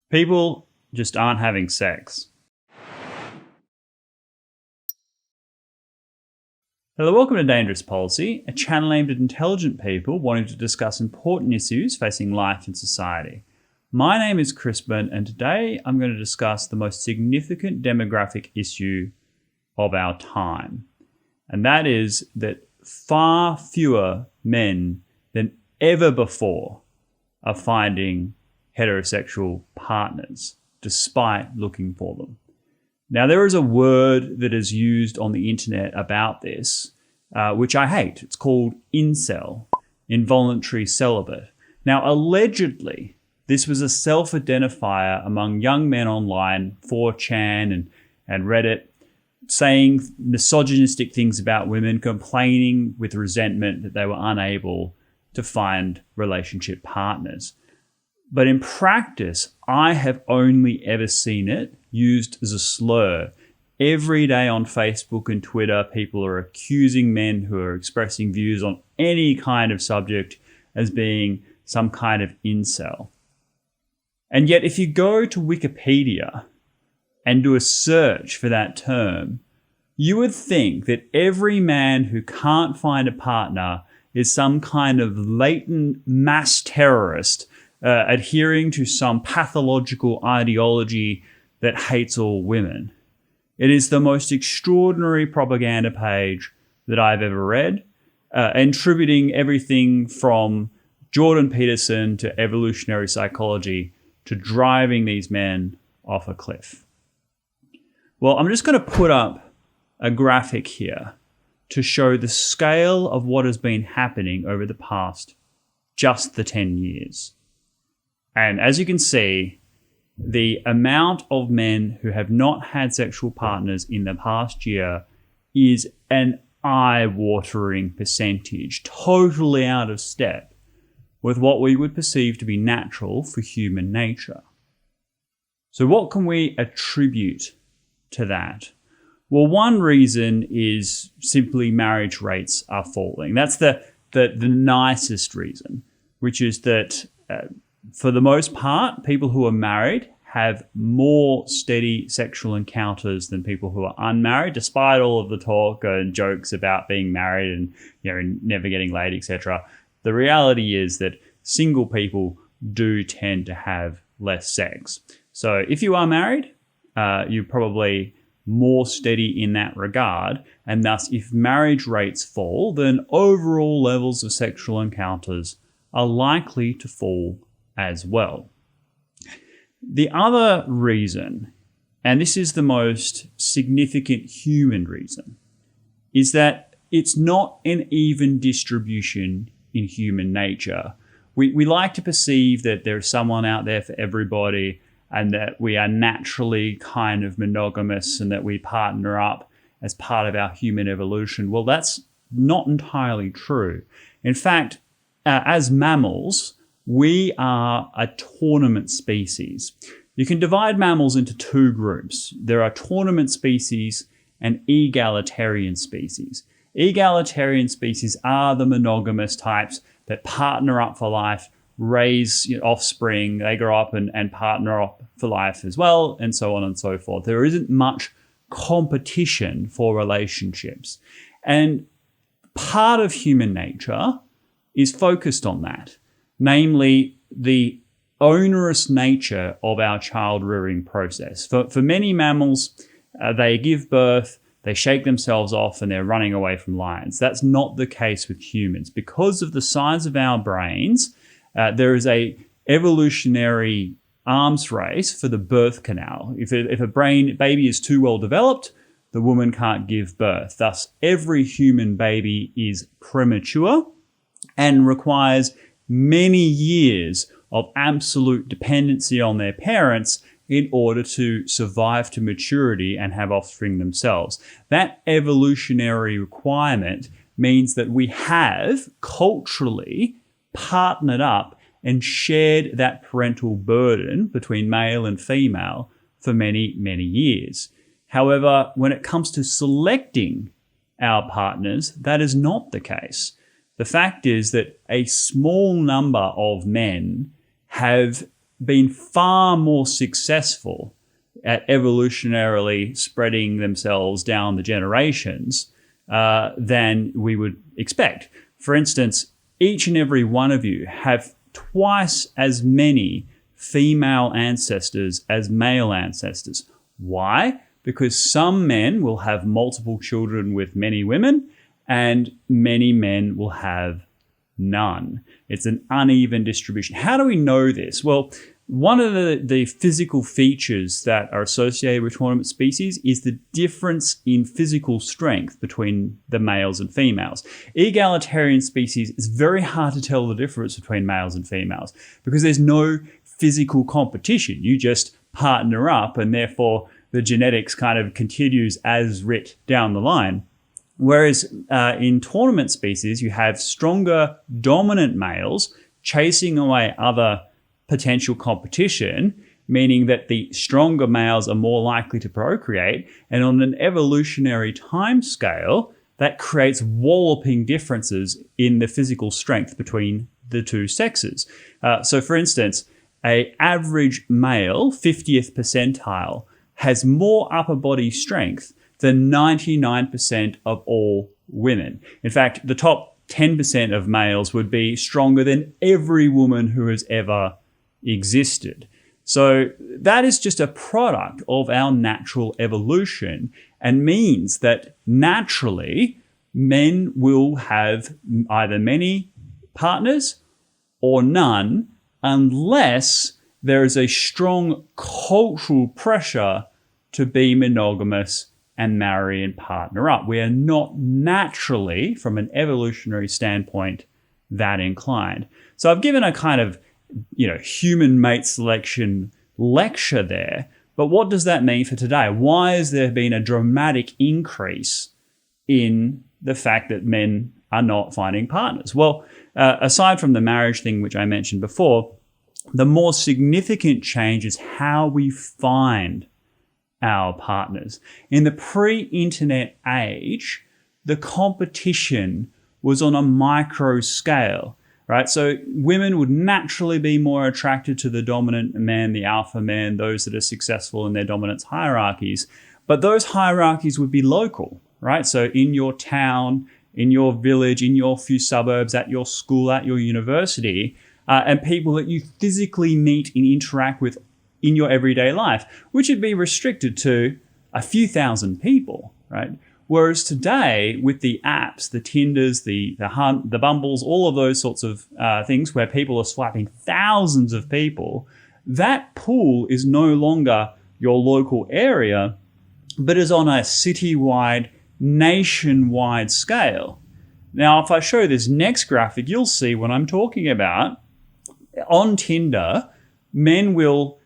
People just aren't having sex. Hello, welcome to Dangerous Policy, a channel aimed at intelligent people wanting to discuss important issues facing life and society. My name is Crispin, and today I'm going to discuss the most significant demographic issue of our time. And that is that far fewer men than ever before are finding heterosexual partners, despite looking for them. Now, there is a word that is used on the internet about this, which I hate. It's called Incel, involuntary celibate. Now, allegedly, this was a self-identifier among young men online, 4chan and Reddit, saying misogynistic things about women, complaining with resentment that they were unable to find relationship partners. But in practice, I have only ever seen it used as a slur. Every day on Facebook and Twitter, people are accusing men who are expressing views on any kind of subject as being some kind of incel. And yet, if you go to Wikipedia and do a search for that term, you would think that every man who can't find a partner is some kind of latent mass terrorist adhering to some pathological ideology that hates all women. It is the most extraordinary propaganda page that I've ever read, attributing everything from Jordan Peterson to evolutionary psychology to driving these men off a cliff. Well, I'm just going to put up a graphic here to show the scale of what has been happening over the past just the 10 years. And as you can see, the amount of men who have not had sexual partners in the past year is an eye-watering percentage, totally out of step with what we would perceive to be natural for human nature. So what can we attribute to that? Well, one reason is simply marriage rates are falling. That's the nicest reason, which is that for the most part, people who are married have more steady sexual encounters than people who are unmarried, despite all of the talk and jokes about being married and never getting laid, etc. The reality is that single people do tend to have less sex. So if you are married, you're probably more steady in that regard, and thus if marriage rates fall, then overall levels of sexual encounters are likely to fall as well. The other reason, and this is the most significant human reason, is that it's not an even distribution in human nature. We like to perceive that there's someone out there for everybody and that we are naturally kind of monogamous and that we partner up as part of our human evolution. Well, that's not entirely true. In fact, as mammals, we are a tournament species. You can divide mammals into two groups. There are tournament species and egalitarian species. Egalitarian species are the monogamous types that partner up for life, raise offspring, they grow up and partner up for life as well, and so on and so forth. There isn't much competition for relationships. And part of human nature is focused on that, namely the onerous nature of our child rearing process. For many mammals, they give birth, they shake themselves off, and they're running away from lions. That's not the case with humans. Because of the size of our brains, there is a evolutionary arms race for the birth canal. If a baby is too well developed, the woman can't give birth. Thus, every human baby is premature and requires many years of absolute dependency on their parents in order to survive to maturity and have offspring themselves. That evolutionary requirement means that we have culturally partnered up and shared that parental burden between male and female for many, many years. However, when it comes to selecting our partners, that is not the case. The fact is that a small number of men have been far more successful at evolutionarily spreading themselves down the generations than we would expect. For instance, each and every one of you have twice as many female ancestors as male ancestors. Why? Because some men will have multiple children with many women and many men will have none. It's an uneven distribution. How do we know this? Well, one of the physical features that are associated with tournament species is the difference in physical strength between the males and females. Egalitarian species, it's very hard to tell the difference between males and females because there's no physical competition. You just partner up and therefore the genetics kind of continues as writ down the line. Whereas in tournament species, you have stronger dominant males chasing away other potential competition, meaning that the stronger males are more likely to procreate. And on an evolutionary time scale, that creates walloping differences in the physical strength between the two sexes. So for instance, an average male, 50th percentile, has more upper body strength than 99% of all women. In fact, the top 10% of males would be stronger than every woman who has ever existed. So that is just a product of our natural evolution and means that naturally men will have either many partners or none unless there is a strong cultural pressure to be monogamous and marry and partner up. We are not naturally, from an evolutionary standpoint, that inclined. So I've given a kind of, human mate selection lecture there, but what does that mean for today? Why has there been a dramatic increase in the fact that men are not finding partners? Well, aside from the marriage thing, which I mentioned before, the more significant change is how we find our partners. In the pre-internet age, the competition was on a micro scale, right? So women would naturally be more attracted to the dominant man, the alpha man, those that are successful in their dominance hierarchies. But those hierarchies would be local, right? So in your town, in your village, in your few suburbs, at your school, at your university, and people that you physically meet and interact with in your everyday life, which would be restricted to a few thousand people, right? Whereas today, with the apps, the Tinders, the Hunt, the Bumbles, all of those sorts of things where people are swiping thousands of people, that pool is no longer your local area, but is on a citywide, nationwide scale. Now, if I show this next graphic, you'll see what I'm talking about. On Tinder, men will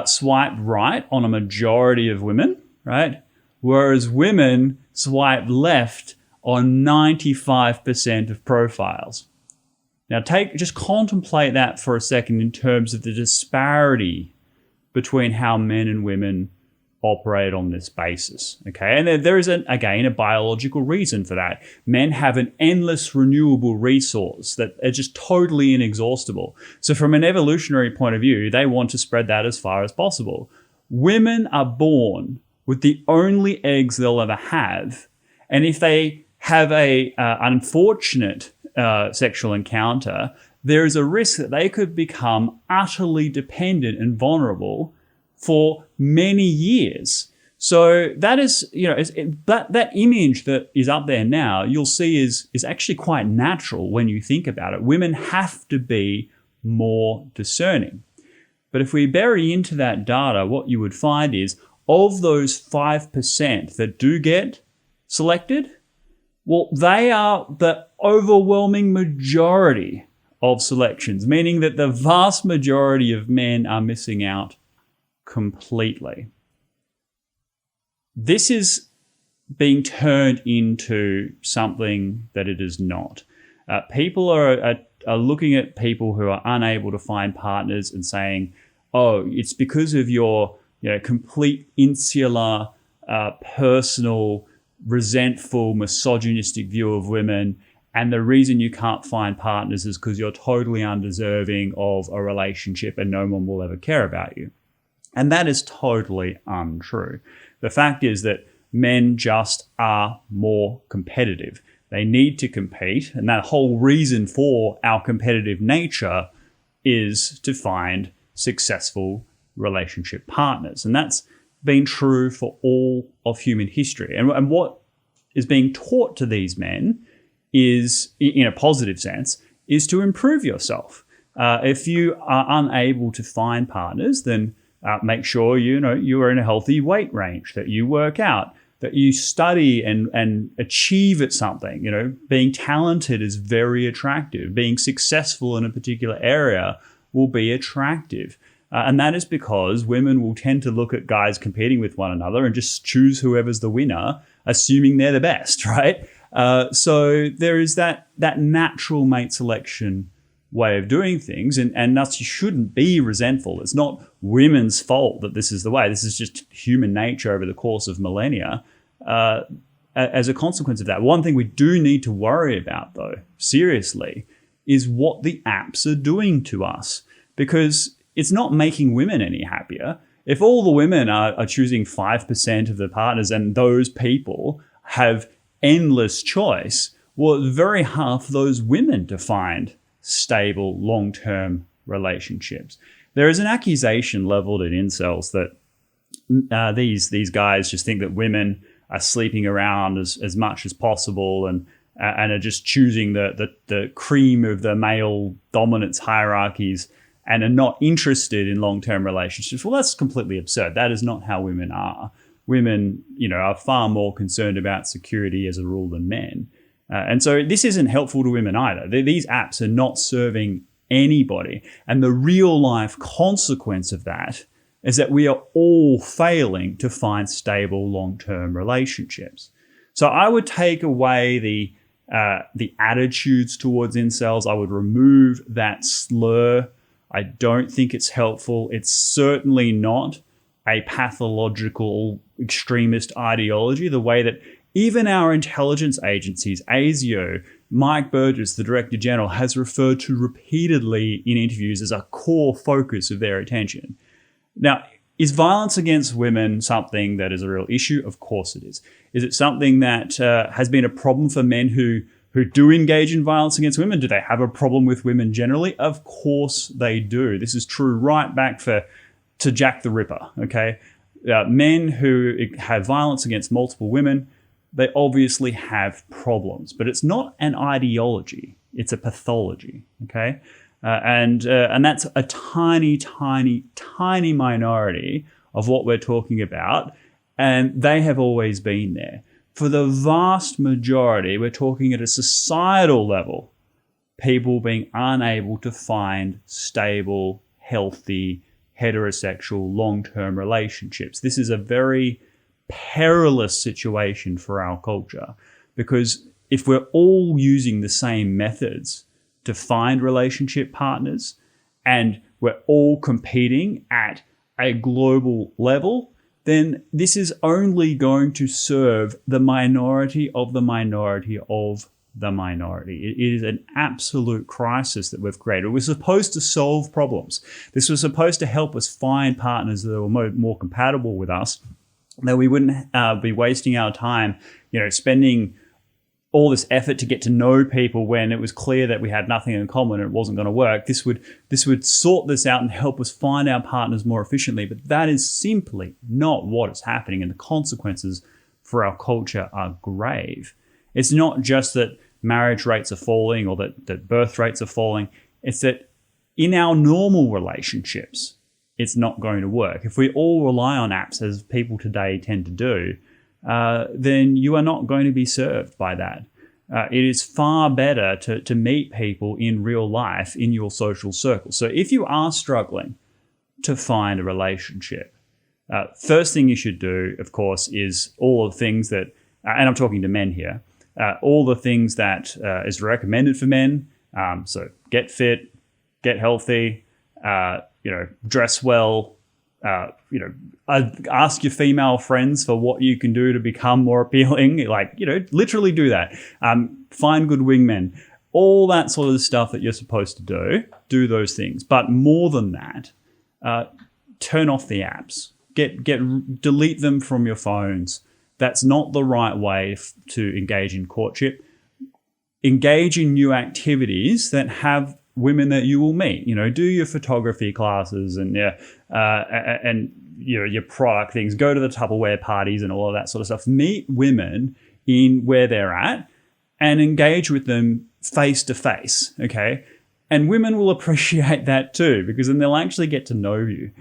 swipe right on a majority of women, right? Whereas women swipe left on 95% of profiles. Now just contemplate that for a second in terms of the disparity between how men and women operate on this basis, okay? And there is, again, a biological reason for that. Men have an endless renewable resource that are just totally inexhaustible. So from an evolutionary point of view, they want to spread that as far as possible. Women are born with the only eggs they'll ever have, and if they have an unfortunate sexual encounter, there is a risk that they could become utterly dependent and vulnerable for many years. So that is, that image that is up there now, you'll see is actually quite natural when you think about it. Women have to be more discerning. But if we bury into that data, what you would find is of those 5% that do get selected, well, they are the overwhelming majority of selections, meaning that the vast majority of men are missing out completely. This is being turned into something that it is not. People are looking at people who are unable to find partners and saying, oh, it's because of your complete insular, personal, resentful, misogynistic view of women And the reason you can't find partners is because you're totally undeserving of a relationship and no one will ever care about you. And that is totally untrue. The fact is that men just are more competitive. They need to compete. And that whole reason for our competitive nature is to find successful relationship partners. And that's been true for all of human history. And what is being taught to these men is, in a positive sense, is to improve yourself. If you are unable to find partners, then make sure you are in a healthy weight range, that you work out, that you study and achieve at something. Being talented is very attractive. Being successful in a particular area will be attractive. And that is because women will tend to look at guys competing with one another and just choose whoever's the winner, assuming they're the best, right? So there is that natural mate selection way of doing things, and thus you shouldn't be resentful. It's not women's fault that this is the way. This is just human nature over the course of millennia. As a consequence of that, one thing we do need to worry about, though, seriously, is what the apps are doing to us, because it's not making women any happier. If all the women are choosing 5% of the partners and those people have endless choice, well, it's very hard for those women to find stable, long-term relationships. There is an accusation leveled at incels that these guys just think that women are sleeping around as much as possible and are just choosing the cream of the male dominance hierarchies and are not interested in long-term relationships. Well, that's completely absurd. That is not how women are. Women, are far more concerned about security as a rule than men. And so this isn't helpful to women either. These apps are not serving anybody. And the real life consequence of that is that we are all failing to find stable long-term relationships. So I would take away the attitudes towards incels. I would remove that slur. I don't think it's helpful. It's certainly not a pathological extremist ideology, the way that even our intelligence agencies, ASIO, Mike Burgess, the Director General, has referred to repeatedly in interviews as a core focus of their attention. Now, is violence against women something that is a real issue? Of course it is. Is it something that has been a problem for men who do engage in violence against women? Do they have a problem with women generally? Of course they do. This is true right back to Jack the Ripper, okay? Men who have violence against multiple women, they obviously have problems, but it's not an ideology. It's a pathology, okay? And that's a tiny, tiny, tiny minority of what we're talking about, and they have always been there. For the vast majority, we're talking at a societal level, people being unable to find stable, healthy, heterosexual, long-term relationships. This is a very perilous situation for our culture, because if we're all using the same methods to find relationship partners and we're all competing at a global level, then this is only going to serve the minority of the minority of the minority. It is an absolute crisis that we've created. We're supposed to solve problems. This was supposed to help us find partners that were more compatible with us, that we wouldn't be wasting our time, spending all this effort to get to know people when it was clear that we had nothing in common and it wasn't going to work. This would sort this out and help us find our partners more efficiently. But that is simply not what is happening, and the consequences for our culture are grave. It's not just that marriage rates are falling or that birth rates are falling. It's that in our normal relationships, it's not going to work. If we all rely on apps, as people today tend to do, then you are not going to be served by that. It is far better to meet people in real life in your social circle. So if you are struggling to find a relationship, first thing you should do, of course, is all the things that, and I'm talking to men here, all the things that is recommended for men. So get fit, get healthy, dress well, ask your female friends for what you can do to become more appealing. Like, literally do that. Find good wingmen. All that sort of stuff that you're supposed to do those things. But more than that, turn off the apps. Delete them from your phones. That's not the right way to engage in courtship. Engage in new activities that have women that you will meet. Do your photography classes and your product things. Go to the Tupperware parties and all of that sort of stuff. Meet women in where they're at and engage with them face to face. Okay, and women will appreciate that too, because then they'll actually get to know you.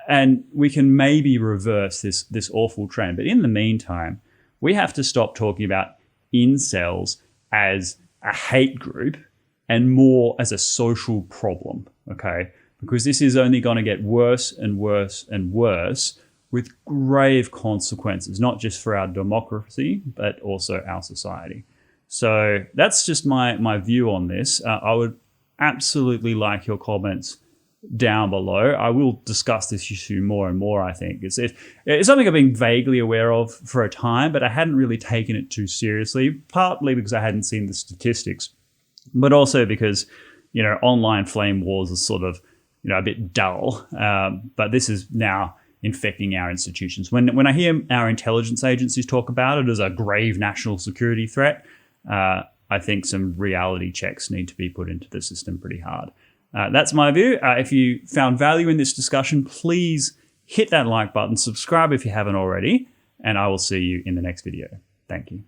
And we can maybe reverse this awful trend. But in the meantime, we have to stop talking about incels as a hate group and more as a social problem, okay? Because this is only going to get worse and worse and worse with grave consequences, not just for our democracy, but also our society. So that's just my view on this. I would absolutely like your comments down below. I will discuss this issue more and more, I think. It's something I've been vaguely aware of for a time, but I hadn't really taken it too seriously, partly because I hadn't seen the statistics, but also because, online flame wars are sort of, a bit dull. But this is now infecting our institutions. When I hear our intelligence agencies talk about it as a grave national security threat, I think some reality checks need to be put into the system pretty hard. That's my view. If you found value in this discussion, please hit that like button, subscribe if you haven't already, and I will see you in the next video. Thank you.